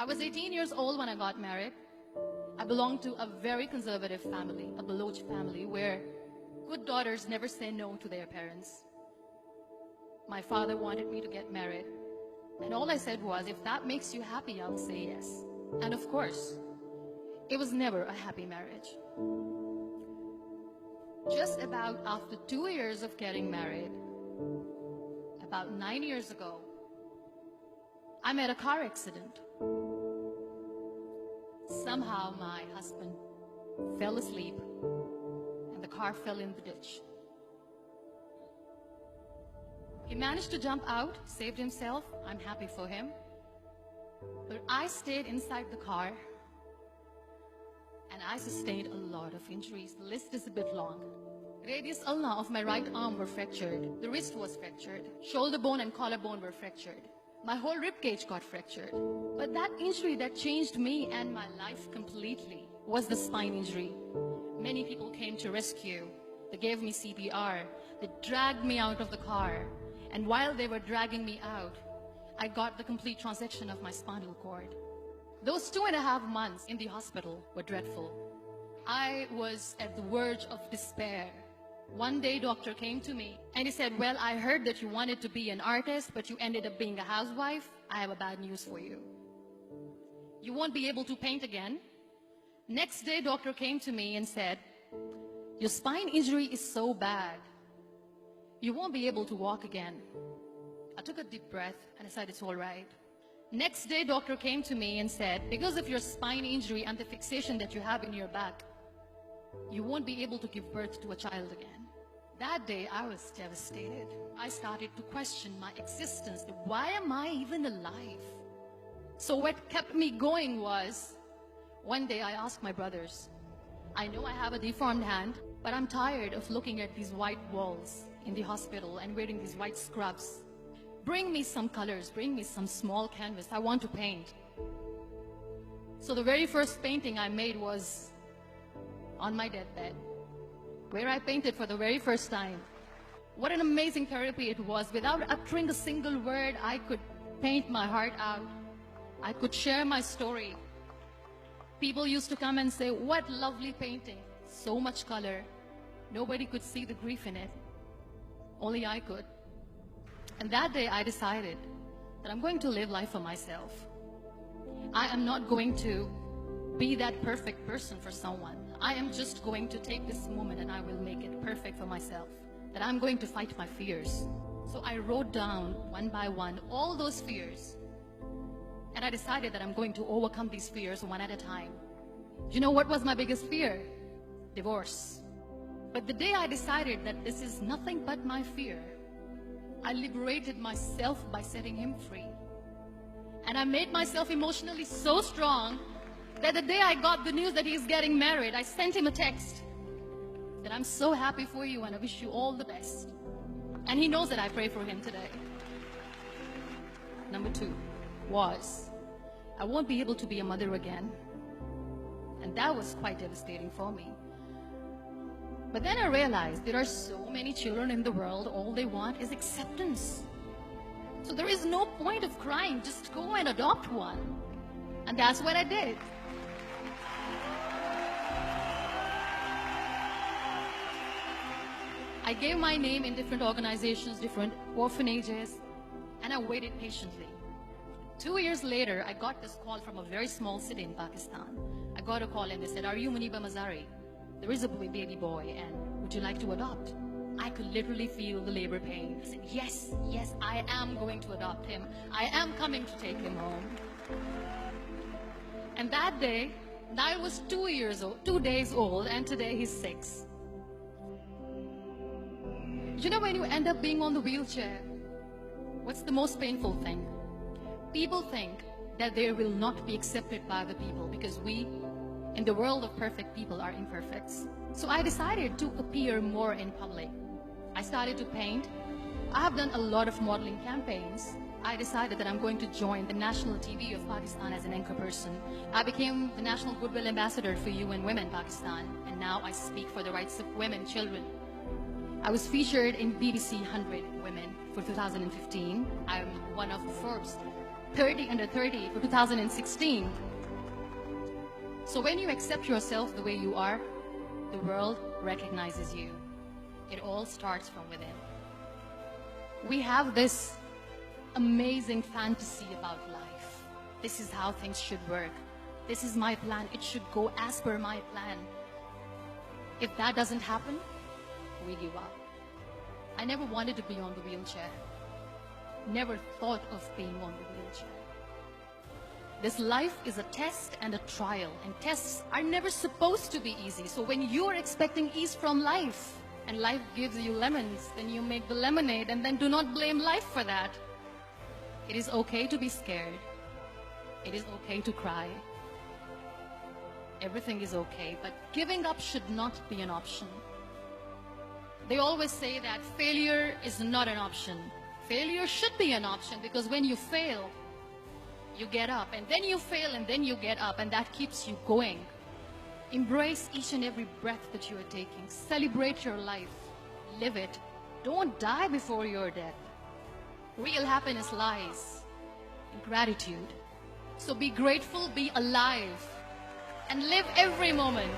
I was 18 years old when I got married. I belonged to a very conservative family, a Baloch family, where good daughters never say no to their parents. My father wanted me to get married, and all I said was, if that makes you happy, I'll say yes. And of course, it was never a happy marriage. Just about after 2 years of getting married, about 9 years ago, I met a car accident. Somehow my husband fell asleep and the car fell in the ditch. He managed to jump out, saved himself. I'm happy for him. But I stayed inside the car and I sustained a lot of injuries. The list is a bit long. Radius ulna of my right arm were fractured. The wrist was fractured. Shoulder bone and collarbone were fractured. My whole rib cage got fractured. But that injury that changed me and my life completely was the spine injury. Many people came to rescue. They gave me CPR. They dragged me out of the car. And while they were dragging me out, I got the complete transection of my spinal cord. Those 2.5 months in the hospital were dreadful. I was at the verge of despair. One day, doctor came to me and he said, well, I heard that you wanted to be an artist, but you ended up being a housewife. I have a bad news for you. You won't be able to paint again. Next day, doctor came to me and said, your spine injury is so bad, you won't be able to walk again. I took a deep breath and I said, it's all right. Next day, doctor came to me and said, because of your spine injury and the fixation that you have in your back, you won't be able to give birth to a child again. That day, I was devastated. I started to question my existence. Why am I even alive? So what kept me going was, one day I asked my brothers, I know I have a deformed hand, but I'm tired of looking at these white walls in the hospital and wearing these white scrubs. Bring me some colors, bring me some small canvas. I want to paint. So the very first painting I made was on my deathbed, where I painted for the very first time. What an amazing therapy it was. Without uttering a single word, I could paint my heart out. I could share my story. People used to come and say, what lovely painting. So much color. Nobody could see the grief in it. Only I could. And that day I decided that I'm going to live life for myself. I am not going to be that perfect person for someone. I am just going to take this moment and I will make it perfect for myself. That I'm going to fight my fears. So I wrote down one by one all those fears. And I decided that I'm going to overcome these fears one at a time. You know what was my biggest fear? Divorce. But the day I decided that this is nothing but my fear, I liberated myself by setting him free. And I made myself emotionally so strong that the day I got the news that he's getting married, I sent him a text that I'm so happy for you and I wish you all the best. And he knows that I pray for him today. Number 2 was, I won't be able to be a mother again. And that was quite devastating for me. But then I realized there are so many children in the world, all they want is acceptance. So there is no point of crying, just go and adopt one. And that's what I did. I gave my name in different organizations, different orphanages, and I waited patiently. 2 years later, I got this call from a very small city in Pakistan. I got a call and they said, are you Muniba Mazari? There is a baby boy and would you like to adopt? I could literally feel the labor pain. I said, yes, yes, I am going to adopt him. I am coming to take him home. And that day, I was 2 days old, and today he's 6. You know, when you end up being on the wheelchair, what's the most painful thing? People think that they will not be accepted by the people because we, in the world of perfect people, are imperfects. So I decided to appear more in public. I started to paint. I have done a lot of modeling campaigns. I decided that I'm going to join the national TV of Pakistan as an anchor person. I became the National Goodwill Ambassador for UN Women Pakistan, and now I speak for the rights of women, children. I was featured in BBC 100 Women for 2015. I'm one of Forbes 30 under 30 for 2016. So when you accept yourself the way you are, the world recognizes you. It all starts from within. We have this amazing fantasy about life. This is how things should work. This is my plan. It should go as per my plan. If that doesn't happen, we give up. I never wanted to be on the wheelchair. Never thought of being on the wheelchair. This life is a test and a trial, and tests are never supposed to be easy. So when you're expecting ease from life, and life gives you lemons, then you make the lemonade, and then do not blame life for that. It is okay to be scared. It is okay to cry. Everything is okay, but giving up should not be an option. They always say that failure is not an option. Failure should be an option, because when you fail, you get up, and then you fail, and then you get up, and that keeps you going. Embrace each and every breath that you are taking. Celebrate your life. Live it. Don't die before your death. Real happiness lies in gratitude. So be grateful, be alive, and live every moment.